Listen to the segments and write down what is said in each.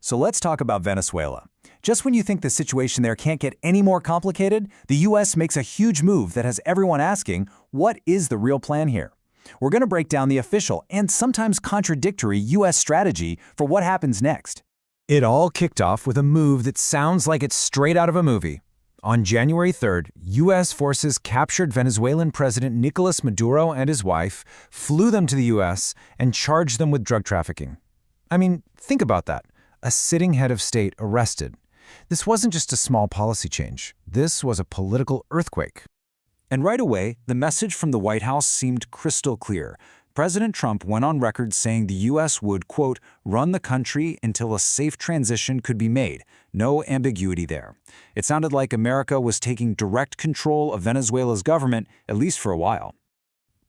So let's talk about Venezuela. Just when you think the situation there can't get any more complicated, the U.S. makes a huge move that has everyone asking, what is the real plan here? We're going to break down the official and sometimes contradictory U.S. strategy for what happens next. It all kicked off with a move that sounds like it's straight out of a movie. On January 3rd, U.S. forces captured Venezuelan President Nicolás Maduro and his wife, flew them to the U.S., and charged them with drug trafficking. I mean, think about that. A sitting head of state arrested. This wasn't just a small policy change. This was a political earthquake. And right away, the message from the White House seemed crystal clear. President Trump went on record saying the U.S. would, quote, run the country until a safe transition could be made. No ambiguity there. It sounded like America was taking direct control of Venezuela's government, at least for a while.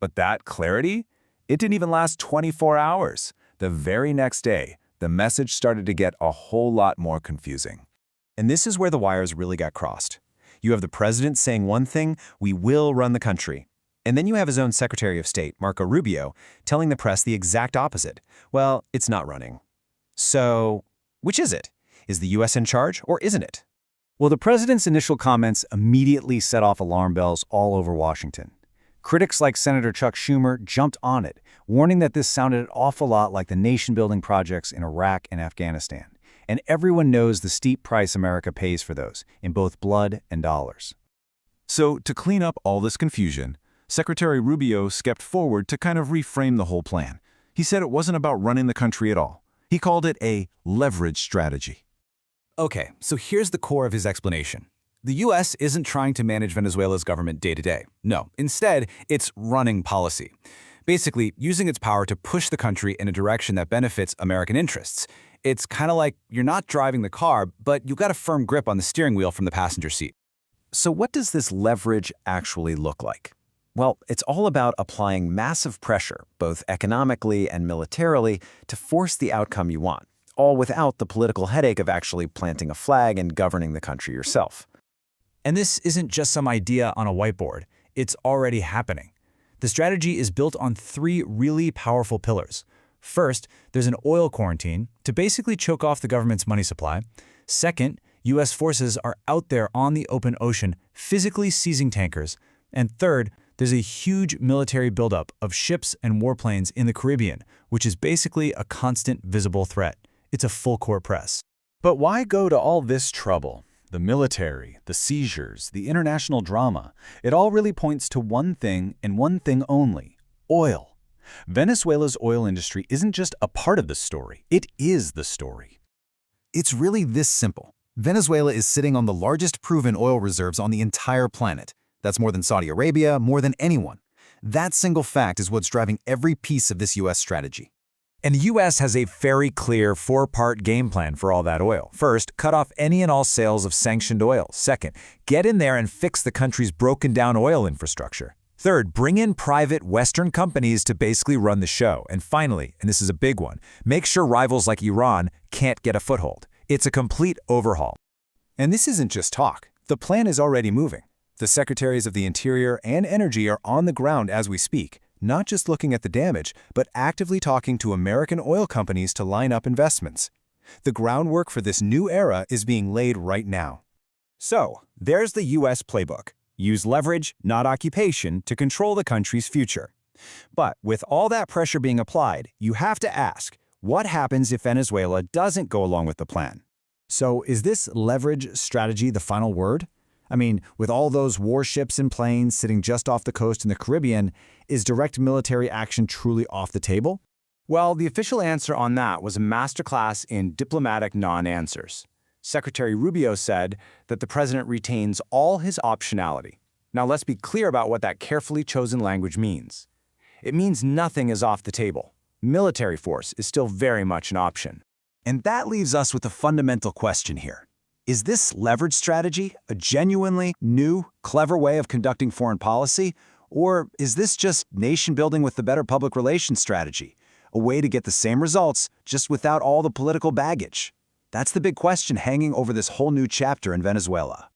But that clarity? It didn't even last 24 hours. The very next day, the message started to get a whole lot more confusing. And this is where the wires really got crossed. You have the president saying one thing, we will run the country. And then you have his own Secretary of State, Marco Rubio, telling the press the exact opposite. Well, it's not running. So, which is it? Is the U.S. in charge, or isn't it? Well, the president's initial comments immediately set off alarm bells all over Washington. Critics like Senator Chuck Schumer jumped on it, warning that this sounded an awful lot like the nation-building projects in Iraq and Afghanistan. And everyone knows the steep price America pays for those, in both blood and dollars. So, to clean up all this confusion, Secretary Rubio stepped forward to kind of reframe the whole plan. He said it wasn't about running the country at all. He called it a leverage strategy. Okay, so here's the core of his explanation. The U.S. isn't trying to manage Venezuela's government day to day. No, instead, it's running policy. Basically, using its power to push the country in a direction that benefits American interests. It's kind of like you're not driving the car, but you've got a firm grip on the steering wheel from the passenger seat. So what does this leverage actually look like? Well, it's all about applying massive pressure, both economically and militarily, to force the outcome you want, all without the political headache of actually planting a flag and governing the country yourself. And this isn't just some idea on a whiteboard. It's already happening. The strategy is built on three really powerful pillars. First, there's an oil quarantine to basically choke off the government's money supply. Second, U.S. forces are out there on the open ocean physically seizing tankers. And third, there's a huge military buildup of ships and warplanes in the Caribbean, which is basically a constant visible threat. It's a full-court press. But why go to all this trouble? The military, the seizures, the international drama, it all really points to one thing and one thing only: oil. Venezuela's oil industry isn't just a part of the story, it is the story. It's really this simple. Venezuela is sitting on the largest proven oil reserves on the entire planet. That's more than Saudi Arabia, more than anyone. That single fact is what's driving every piece of this U.S. strategy. And the U.S. has a very clear four-part game plan for all that oil. First, cut off any and all sales of sanctioned oil. Second, get in there and fix the country's broken-down oil infrastructure. Third, bring in private Western companies to basically run the show. And finally, and this is a big one, make sure rivals like Iran can't get a foothold. It's a complete overhaul. And this isn't just talk. The plan is already moving. The Secretaries of the Interior and Energy are on the ground as we speak, not just looking at the damage, but actively talking to American oil companies to line up investments. The groundwork for this new era is being laid right now. So, there's the U.S. playbook. Use leverage, not occupation, to control the country's future. But with all that pressure being applied, you have to ask, what happens if Venezuela doesn't go along with the plan? So is this leverage strategy the final word? I mean, with all those warships and planes sitting just off the coast in the Caribbean, is direct military action truly off the table? Well, the official answer on that was a masterclass in diplomatic non-answers. Secretary Rubio said that the president retains all his optionality. Now let's be clear about what that carefully chosen language means. It means nothing is off the table. Military force is still very much an option. And that leaves us with a fundamental question here. Is this leverage strategy a genuinely new, clever way of conducting foreign policy? Or is this just nation building with the better public relations strategy? A way to get the same results, just without all the political baggage? That's the big question hanging over this whole new chapter in Venezuela.